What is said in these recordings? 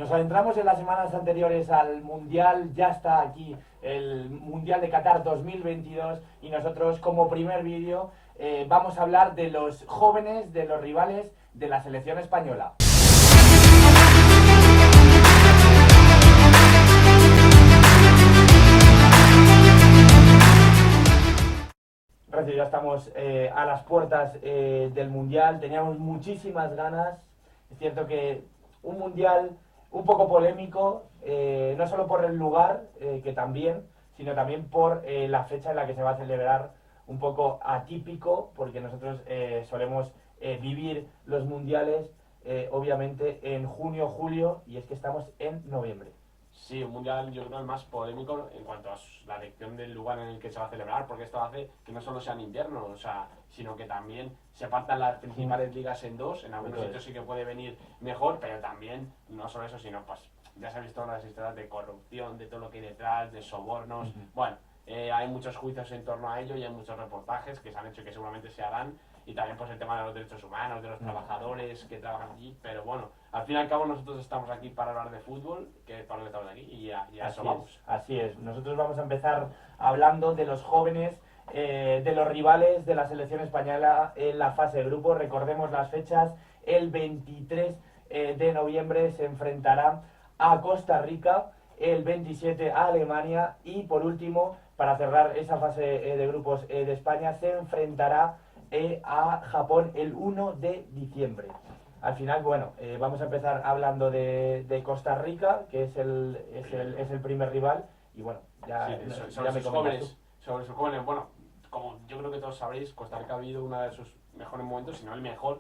Nos adentramos en las semanas anteriores al Mundial, ya está aquí el Mundial de Qatar 2022 y nosotros como primer vídeo vamos a hablar de los jóvenes, de los rivales de la selección española. Ya estamos a las puertas del Mundial, teníamos muchísimas ganas. Es cierto que un Mundial un poco polémico, no solo por el lugar, que también, sino también por la fecha en la que se va a celebrar, un poco atípico, porque nosotros solemos vivir los Mundiales, obviamente, en junio, julio, y es que estamos en noviembre. Sí, un mundial yo creo el más polémico en cuanto a la elección del lugar en el que se va a celebrar, porque esto hace que no solo sea en invierno, sino que también se partan las principales ligas en dos. En algunos sitios sí que puede venir mejor, pero también no solo eso, sino pues ya se han visto las historias de corrupción, de todo lo que hay detrás, de sobornos. Bueno, hay muchos juicios en torno a ello y hay muchos reportajes que se han hecho y que seguramente se harán. Y también pues el tema de los derechos humanos, de los trabajadores que trabajan allí, pero bueno, al fin y al cabo nosotros estamos aquí para hablar de fútbol, que es para lo que estamos aquí, y a eso vamos. Así es, nosotros vamos a empezar hablando de los jóvenes, de los rivales de la selección española en la fase de grupo. Recordemos las fechas, el 23 de noviembre se enfrentará a Costa Rica, el 27 a Alemania y por último, para cerrar esa fase de grupos de España, se enfrentará a Japón el 1 de diciembre. Al final, bueno, vamos a empezar hablando de Costa Rica, que es el primer rival, y bueno, ya, sí, sobre sus jóvenes, bueno, como yo creo que todos sabréis, Costa Rica ha vivido uno de sus mejores momentos, si no el mejor,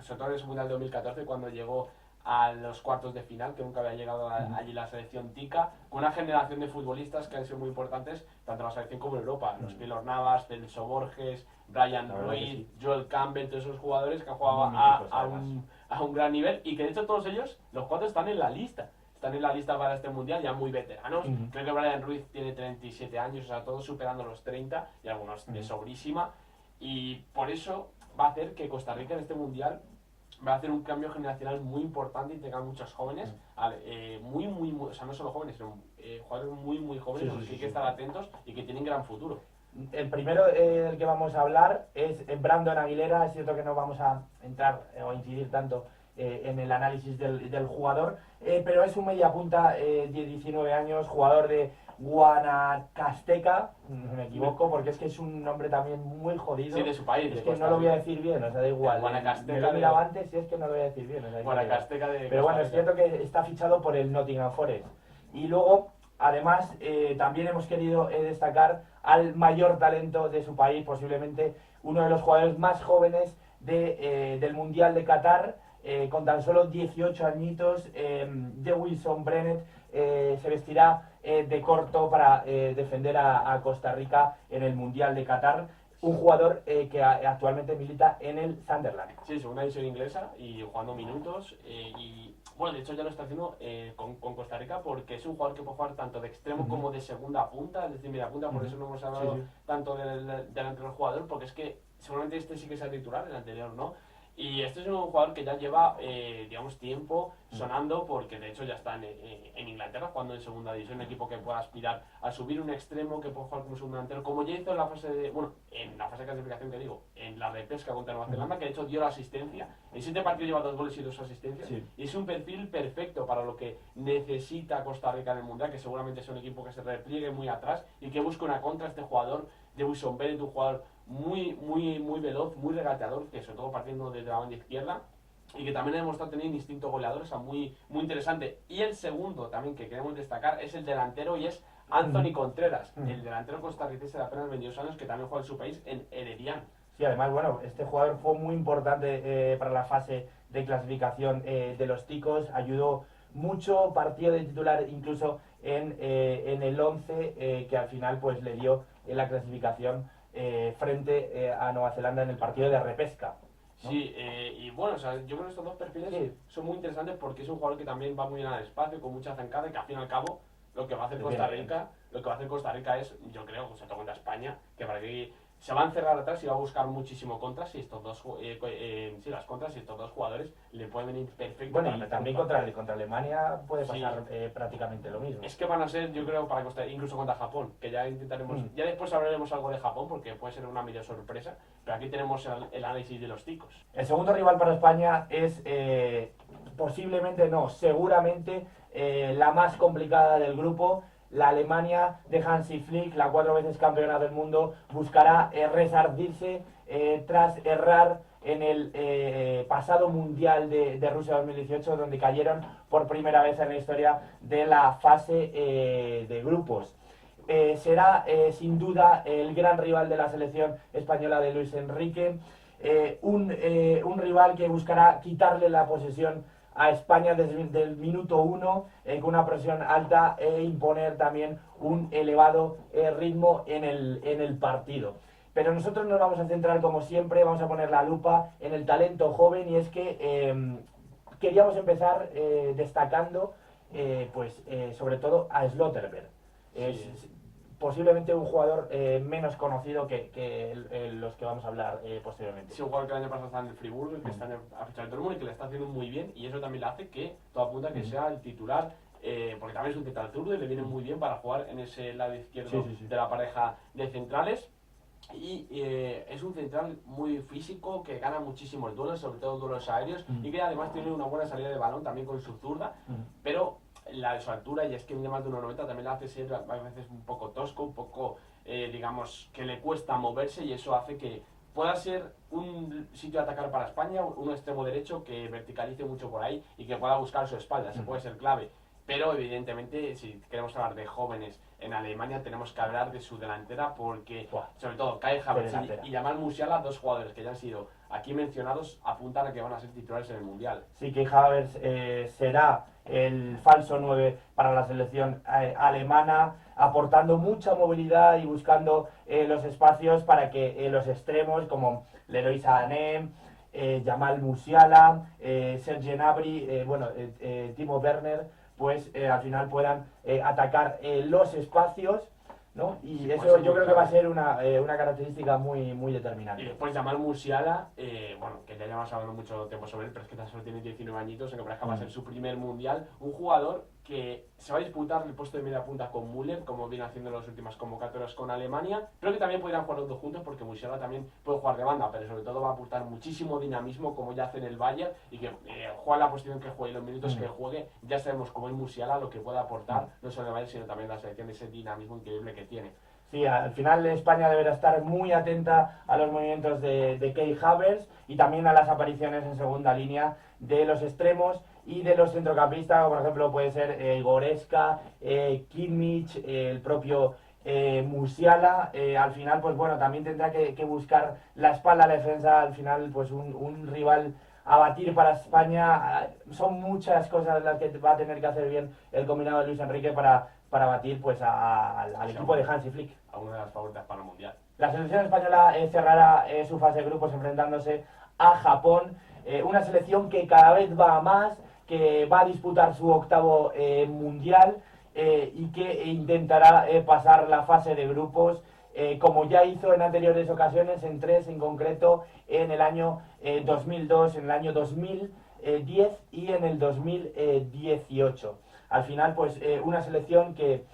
sobre todo en el Mundial de 2014, cuando llegó a los cuartos de final, que nunca había llegado allí la selección tica, con una generación de futbolistas que han sido muy importantes, tanto en la selección como en Europa. Los Keylor Navas, Celso Borges, Brian Ruiz, Joel Campbell, todos esos jugadores que han jugado a un gran nivel y que de hecho todos ellos, los cuatro están en la lista. Están en la lista para este mundial, ya muy veteranos. Creo que Brian Ruiz tiene 37 años, o sea, todos superando los 30 y algunos de sobrísima. Y por eso va a hacer que Costa Rica en este mundial va a hacer un cambio generacional muy importante y tenga muchos jóvenes, muy, o sea, no solo jóvenes, sino jugadores muy jóvenes, a los que hay que estar atentos y que tienen gran futuro. El primero del que vamos a hablar es Brandon Aguilera. Es cierto que no vamos a entrar o incidir tanto en el análisis del jugador, pero es un mediapunta de 19 años, jugador de Guanacasteca, no me equivoco, porque es que es un nombre también muy jodido. Sí, de su país. Es que no lo voy a decir bien, o sea, da igual. Guanacasteca. Me lo he mirado antes y es que no lo voy a decir bien. O sea, Guanacasteca de pero bueno, es cierto que está fichado por el Nottingham Forest. Y luego, además, también hemos querido destacar al mayor talento de su país, posiblemente uno de los jugadores más jóvenes del Mundial de Qatar, con tan solo 18 añitos. Jewison Bennett se vestirá de corto para defender a Costa Rica en el Mundial de Qatar. Un jugador que actualmente milita en el Sunderland. Sí, segunda división inglesa y jugando minutos. Y bueno, de hecho ya lo está haciendo con Costa Rica, porque es un jugador que puede jugar tanto de extremo como de segunda punta, es decir, media punta. Por eso no hemos hablado tanto del anterior jugador, porque es que seguramente este sí que sea titular, el anterior no. Y este es un jugador que ya lleva, digamos, tiempo sonando, porque de hecho ya está en Inglaterra jugando en segunda división, un equipo que pueda aspirar a subir un extremo, que pueda jugar como segundo delantero, como ya hizo en la fase de clasificación, que digo, en la repesca contra Nueva Zelanda, que de hecho dio la asistencia. En 7 partidos lleva 2 goles y 2 asistencias, y es un perfil perfecto para lo que necesita Costa Rica en el Mundial, que seguramente es un equipo que se repliegue muy atrás y que busque una contra. Este jugador, Jewison Bennett, un jugador muy veloz, muy regateador, que sobre todo partiendo desde la banda izquierda, y que también ha demostrado tener un instinto goleador, o sea, muy interesante. Y el segundo también que queremos destacar es el delantero, y es Anthony Contreras, el delantero costarricense de apenas 22 años, que también juega en su país en Herediano. Sí, además, bueno, este jugador fue muy importante para la fase de clasificación de los ticos, ayudó mucho, partido de titular incluso en el 11, que al final pues le dio en la clasificación frente a Nueva Zelanda en el partido de repesca, ¿no? Sí, y bueno, o sea, yo creo que estos dos perfiles son muy interesantes, porque es un jugador que también va muy bien al espacio, con mucha zancada, y que al fin y al cabo lo que va a hacer Costa Rica es, yo creo, sobre todo contra España, que para que se va a encerrar atrás y va a buscar muchísimo contras y estos dos las contras y estos dos jugadores le pueden venir perfecto. Bueno, y también contra Alemania puede pasar prácticamente lo mismo. Es que van a ser, yo creo, para Costa, incluso contra Japón, que ya intentaremos, ya después hablaremos algo de Japón porque puede ser una media sorpresa, pero aquí tenemos el análisis de los ticos. El segundo rival para España es posiblemente, no, seguramente la más complicada del grupo. La Alemania de Hansi Flick, la 4 veces campeona del mundo, buscará resarcirse tras errar en el pasado Mundial de Rusia 2018, donde cayeron por primera vez en la historia de la fase de grupos. Será sin duda el gran rival de la selección española de Luis Enrique, un rival que buscará quitarle la posesión a España desde el minuto 1 con una presión alta e imponer también un elevado ritmo en el partido. Pero nosotros nos vamos a centrar, como siempre, vamos a poner la lupa en el talento joven, y es que queríamos empezar destacando sobre todo a Schlotterberg. Sí. Posiblemente un jugador menos conocido que los que vamos a hablar posteriormente. Sí, un jugador que el año pasado está en el Friburgo, que está a fichar el Dortmund y que le está haciendo muy bien, y eso también le hace que todo apunta a que sea el titular, porque también es un central zurdo y le viene muy bien para jugar en ese lado izquierdo de la pareja de centrales. Y es un central muy físico, que gana muchísimos duelos, sobre todo duelos aéreos, y que además tiene una buena salida de balón también con su zurda, pero la de su altura, y es que mide más de 1,90, también le hace ser a veces un poco tosco, un poco, digamos, que le cuesta moverse, y eso hace que pueda ser un sitio de atacar para España, un extremo derecho que verticalice mucho por ahí y que pueda buscar su espalda, se puede ser clave. Pero evidentemente, si queremos hablar de jóvenes en Alemania, tenemos que hablar de su delantera, porque sobre todo Kai Havertz y Jamal Musiala, dos jugadores que ya han sido aquí mencionados, apuntan a que van a ser titulares en el Mundial. Sí, Kai Havertz será el falso 9 para la selección alemana, aportando mucha movilidad y buscando los espacios para que los extremos como Leroy Sané, Jamal Musiala, Serge Gnabry, Timo Werner, pues al final puedan atacar los espacios, ¿no? Y sí, eso yo creo que va a ser una característica muy, muy determinante. Y después Jamal Musiala, que ya llevamos hablando mucho tiempo sobre él, pero es que tan solo tiene 19 añitos, aunque parezca va a ser su primer mundial, un jugador que se va a disputar el puesto de media punta con Müller, como viene haciendo en las últimas convocatorias con Alemania, pero que también podrían jugar los dos juntos, porque Musiala también puede jugar de banda, pero sobre todo va a aportar muchísimo dinamismo, como ya hace en el Bayern, y que juega la posición que juegue y los minutos que juegue, ya sabemos cómo es Musiala, lo que puede aportar, no solo en el Bayern, sino también en la selección, ese dinamismo increíble que tiene. Sí, al final España deberá estar muy atenta a los movimientos de Kai Havertz y también a las apariciones en segunda línea de los extremos y de los centrocampistas, por ejemplo puede ser Goretzka, Kimmich, el propio Musiala. Al final, pues bueno, también tendrá que buscar la espalda a la defensa. Al final, pues un rival a batir para España. Son muchas cosas las que va a tener que hacer bien el combinado de Luis Enrique para batir pues al equipo de Hansi Flick. A una de las favoritas para el Mundial. La selección española cerrará su fase de grupos enfrentándose a Japón, una selección que cada vez va a más, que va a disputar su octavo Mundial y que intentará pasar la fase de grupos como ya hizo en anteriores ocasiones, en 3 en concreto, en el año 2002, en el año 2010 y en el 2018. Al final, pues una selección que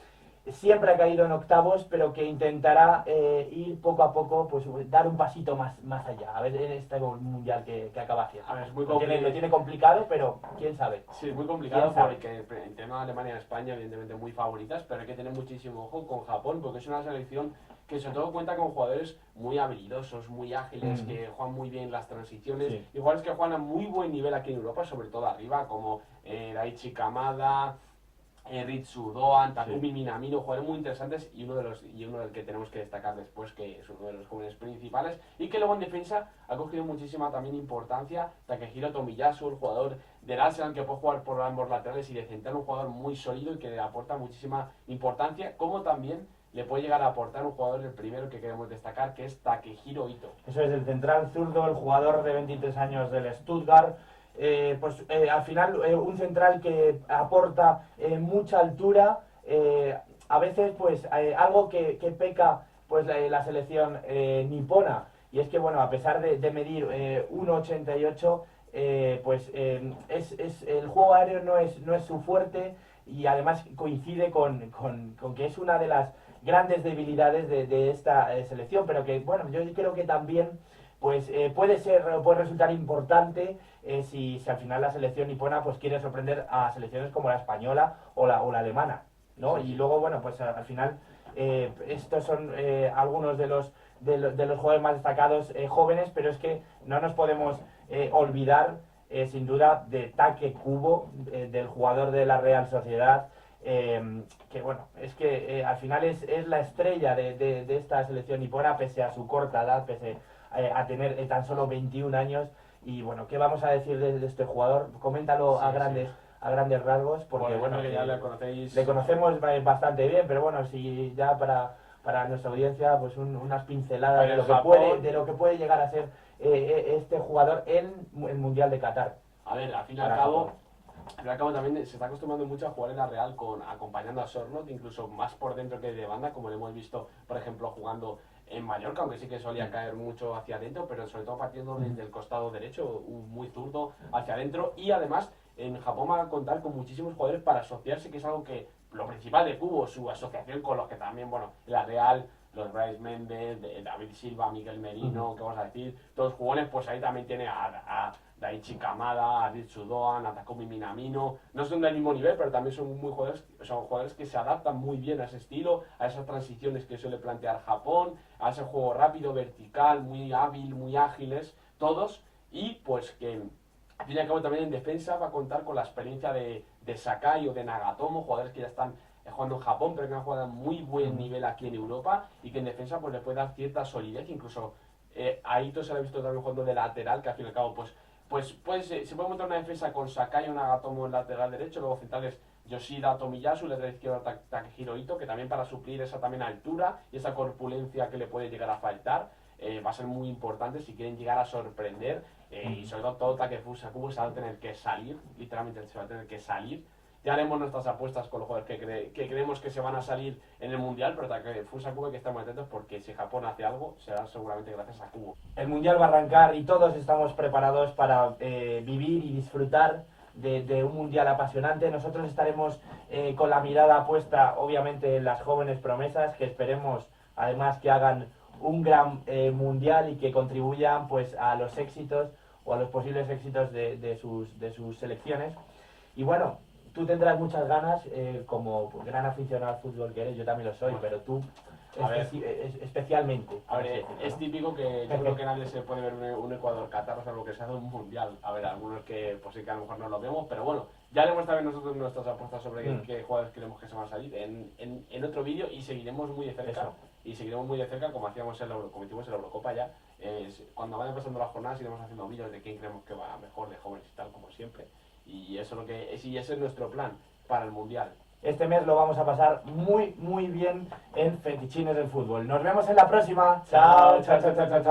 siempre ha caído en octavos, pero que intentará ir poco a poco, pues dar un pasito más allá, a ver en este mundial que acaba haciendo. A ver, es muy lo tiene complicado, pero quién sabe. Sí, es muy complicado porque el tema de Alemania y España, evidentemente muy favoritas, pero hay que tener muchísimo ojo con Japón, porque es una selección que sobre todo cuenta con jugadores muy habilidosos, muy ágiles, que juegan muy bien las transiciones, y jugadores que juegan a muy buen nivel aquí en Europa, sobre todo arriba, como Daichi Kamada, Ritsu Doan, Takumi Minamino, jugadores muy interesantes, y uno del que tenemos que destacar después, que es uno de los jóvenes principales, y que luego en defensa ha cogido muchísima también importancia, Takehiro Tomiyasu, el jugador del Arsenal, que puede jugar por ambos laterales y de central, un jugador muy sólido y que le aporta muchísima importancia, como también le puede llegar a aportar un jugador, el primero que queremos destacar, que es Takehiro Ito. Eso es, el central zurdo, el jugador de 23 años del Stuttgart. Al final un central que aporta mucha altura, a veces pues algo que peca pues la selección nipona. Y es que, bueno, a pesar de medir 1,88, pues el juego aéreo no es su fuerte, y además coincide con que es una de las grandes debilidades de esta selección, pero que, bueno, yo creo que también pues puede resultar importante si al final la selección nipona pues quiere sorprender a selecciones como la española o la alemana, ¿no? Sí. Y luego, bueno, pues al final estos son algunos de los jugadores más destacados jóvenes, pero es que no nos podemos olvidar sin duda de Take Kubo, del jugador de la Real Sociedad, que bueno, es que al final es la estrella de esta selección nipona, pese a su corta edad, pese a tener tan solo 21 años. Y bueno, ¿qué vamos a decir de este jugador? Coméntalo Sí, a grandes rasgos, porque bueno, bueno, que ya le conocéis. le conocemos bastante bien, pero bueno, si ya para nuestra audiencia, pues unas pinceladas de lo que puede llegar a ser este jugador en el Mundial de Qatar. A ver, al fin y al cabo también se está acostumbrando mucho a jugar en la Real acompañando a Sorloth, incluso más por dentro que de banda, como lo hemos visto, por ejemplo, jugando en Mallorca, aunque sí que solía caer mucho hacia adentro, pero sobre todo partiendo desde el costado derecho, muy zurdo hacia adentro. Y además en Japón va a contar con muchísimos jugadores para asociarse, que es algo que lo principal de Kubo, su asociación con los que también, bueno, la Real, los Bryce Méndez, David Silva, Miguel Merino, ¿qué vamos a decir? Todos los jugadores, pues ahí también tiene a Daichi Kamada, a Ritsu Doan, a Takumi Minamino. No son del mismo nivel, pero también son jugadores que se adaptan muy bien a ese estilo, a esas transiciones que suele plantear Japón, a ese juego rápido, vertical, muy hábil, muy ágiles, todos. Y pues que al fin y al cabo también en defensa va a contar con la experiencia de Sakai o de Nagatomo, jugadores que ya están jugando en Japón, pero que han jugado a muy buen nivel aquí en Europa, y que en defensa pues le puede dar cierta solidez. Incluso a Ito se le ha visto también jugando de lateral, que al fin y al cabo se puede montar una defensa con Sakai o Nagatomo en lateral derecho, luego centrales Yoshida Tomiyasu, lateral izquierdo Takehiro Ito, que también para suplir esa también altura y esa corpulencia que le puede llegar a faltar, va a ser muy importante si quieren llegar a sorprender. Y sobre todo Takefusa Kubo se va a tener que salir, literalmente se va a tener que salir. Ya haremos nuestras apuestas con los jugadores que creemos que se van a salir en el Mundial, pero Takefusa Kubo hay que estar muy atentos, porque si Japón hace algo, será seguramente gracias a Kubo. El Mundial va a arrancar y todos estamos preparados para vivir y disfrutar de un Mundial apasionante. Nosotros estaremos con la mirada puesta, obviamente, en las jóvenes promesas, que esperemos además que hagan un gran Mundial y que contribuyan pues a los éxitos o a los posibles éxitos de sus selecciones. Y bueno, tú tendrás muchas ganas, como gran aficionado al fútbol que eres, yo también lo soy, bueno, pero tú especialmente. A ver, es típico que yo creo que nadie se puede ver un Ecuador-Qatar, o sea, lo que se hace un Mundial. A ver, algunos que pues sí que a lo mejor no lo vemos, pero bueno, ya haremos también nosotros nuestras apuestas sobre qué jugadores creemos que se van a salir en otro vídeo, y seguiremos muy de cerca. Eso. Y seguiremos muy de cerca, como hicimos en la Eurocopa ya. Cuando vayan pasando las jornadas iremos haciendo vídeos de quién creemos que va mejor, de jóvenes y tal, como siempre. Y eso ese es nuestro plan para el Mundial. Este mes lo vamos a pasar muy bien en Fetichines del Fútbol. Nos vemos en la próxima. Chao, chao, chao, chao, chao.